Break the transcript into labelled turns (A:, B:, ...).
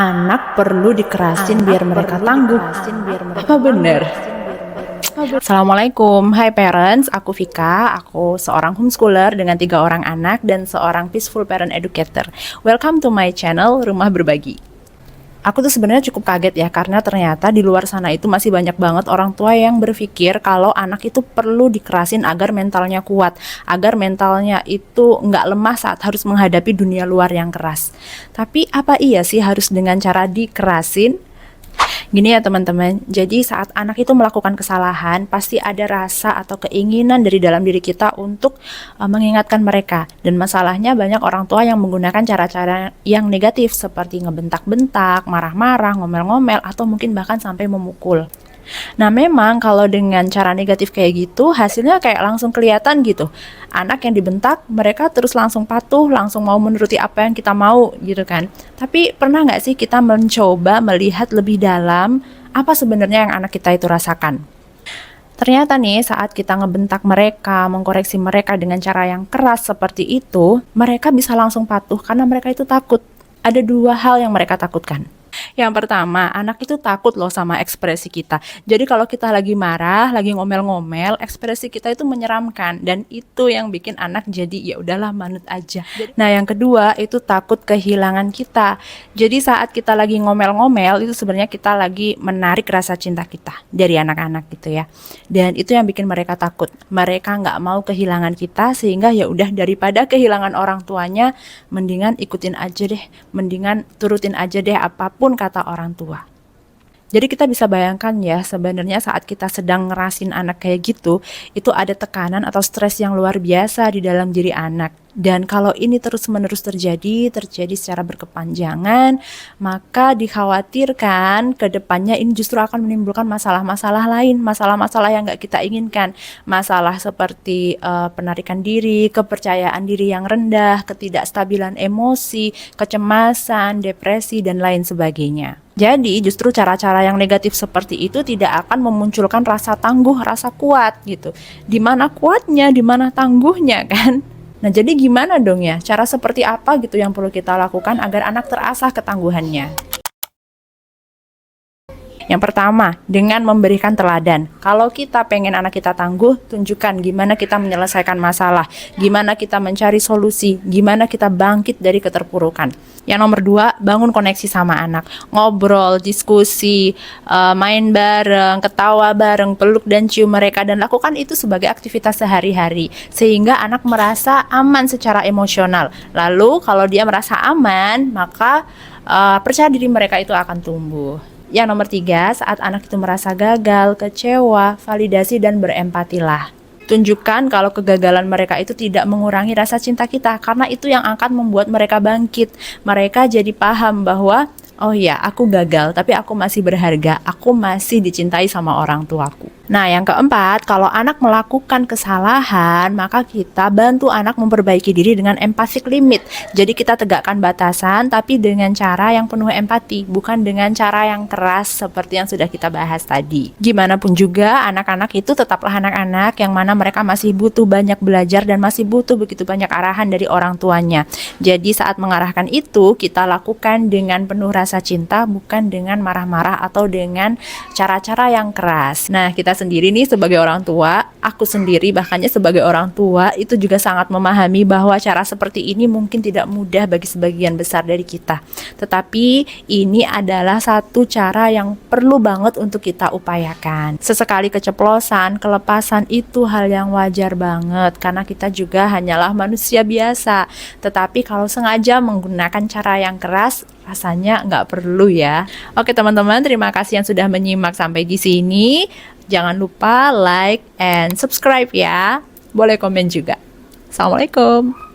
A: Anak perlu dikerasin biar mereka tangguh. Apa benar? Assalamualaikum, hai parents, aku Vika, aku seorang homeschooler dengan 3 orang anak dan seorang peaceful parent educator. Welcome to my channel, Rumah Berbagi. Aku tuh sebenarnya cukup kaget ya, karena ternyata di luar sana itu masih banyak banget orang tua yang berpikir kalau anak itu perlu dikerasin agar mentalnya kuat, agar mentalnya itu nggak lemah saat harus menghadapi dunia luar yang keras. Tapi apa iya sih harus dengan cara dikerasin? Gini ya teman-teman, jadi saat anak itu melakukan kesalahan, pasti ada rasa atau keinginan dari dalam diri kita untuk mengingatkan mereka. Dan masalahnya banyak orang tua yang menggunakan cara-cara yang negatif seperti ngebentak-bentak, marah-marah, ngomel-ngomel, atau mungkin bahkan sampai memukul. Nah memang kalau dengan cara negatif kayak gitu hasilnya kayak langsung kelihatan gitu. Anak yang dibentak mereka terus langsung patuh, langsung mau menuruti apa yang kita mau gitu kan. Tapi pernah nggak sih kita mencoba melihat lebih dalam apa sebenarnya yang anak kita itu rasakan? Ternyata nih saat kita ngebentak mereka, mengkoreksi mereka dengan cara yang keras seperti itu, mereka bisa langsung patuh karena mereka itu takut. Ada 2 hal yang mereka takutkan. Yang pertama, anak itu takut loh sama ekspresi kita. Jadi kalau kita lagi marah, lagi ngomel-ngomel, ekspresi kita itu menyeramkan dan itu yang bikin anak jadi ya udahlah manut aja. Nah, yang kedua itu takut kehilangan kita. Jadi saat kita lagi ngomel-ngomel itu sebenarnya kita lagi menarik rasa cinta kita dari anak-anak gitu ya. Dan itu yang bikin mereka takut. Mereka nggak mau kehilangan kita sehingga ya udah daripada kehilangan orang tuanya, mendingan ikutin aja deh, mendingan turutin aja deh apapun kata orang tua. Jadi kita bisa bayangkan ya, sebenarnya saat kita sedang ngerasin anak kayak gitu, itu ada tekanan atau stres yang luar biasa di dalam diri anak. Dan kalau ini terus-menerus terjadi secara berkepanjangan, maka dikhawatirkan ke depannya ini justru akan menimbulkan masalah-masalah lain, masalah-masalah yang nggak kita inginkan. Masalah seperti penarikan diri, kepercayaan diri yang rendah, ketidakstabilan emosi, kecemasan, depresi, dan lain sebagainya. Jadi justru cara-cara yang negatif seperti itu tidak akan memunculkan rasa tangguh, rasa kuat gitu. Di mana kuatnya, di mana tangguhnya kan? Nah jadi gimana dong ya, cara seperti apa gitu yang perlu kita lakukan agar anak terasah ketangguhannya? Yang pertama, dengan memberikan teladan. Kalau kita pengen anak kita tangguh, tunjukkan gimana kita menyelesaikan masalah, gimana kita mencari solusi, gimana kita bangkit dari keterpurukan. Yang nomor 2, bangun koneksi sama anak. Ngobrol, diskusi, main bareng, ketawa bareng, peluk dan cium mereka, dan lakukan itu sebagai aktivitas sehari-hari. Sehingga anak merasa aman secara emosional. Lalu kalau dia merasa aman, maka percaya diri mereka itu akan tumbuh. Yang nomor 3, saat anak itu merasa gagal, kecewa, validasi dan berempatilah. Tunjukkan kalau kegagalan mereka itu tidak mengurangi rasa cinta kita, karena itu yang akan membuat mereka bangkit. Mereka jadi paham bahwa, oh ya, aku gagal, tapi aku masih berharga, aku masih dicintai sama orang tuaku. Nah, yang keempat, kalau anak melakukan kesalahan, maka kita bantu anak memperbaiki diri dengan empathic limit. Jadi kita tegakkan batasan, tapi dengan cara yang penuh empati, bukan dengan cara yang keras seperti yang sudah kita bahas tadi. Gimana pun juga, anak-anak itu tetaplah anak-anak yang mana mereka masih butuh banyak belajar dan masih butuh begitu banyak arahan dari orang tuanya. Jadi saat mengarahkan itu, kita lakukan dengan penuh rasa cinta, bukan dengan marah-marah atau dengan cara-cara yang keras. Nah, kita sendiri nih sebagai orang tua, aku sendiri bahkannya sebagai orang tua itu juga sangat memahami bahwa cara seperti ini mungkin tidak mudah bagi sebagian besar dari kita. Tetapi ini adalah satu cara yang perlu banget untuk kita upayakan. Sesekali keceplosan, kelepasan itu hal yang wajar banget karena kita juga hanyalah manusia biasa. Tetapi kalau sengaja menggunakan cara yang keras, rasanya nggak perlu ya. Oke teman-teman, terima kasih yang sudah menyimak sampai di sini. Jangan lupa like and subscribe ya. Boleh komen juga. Assalamualaikum.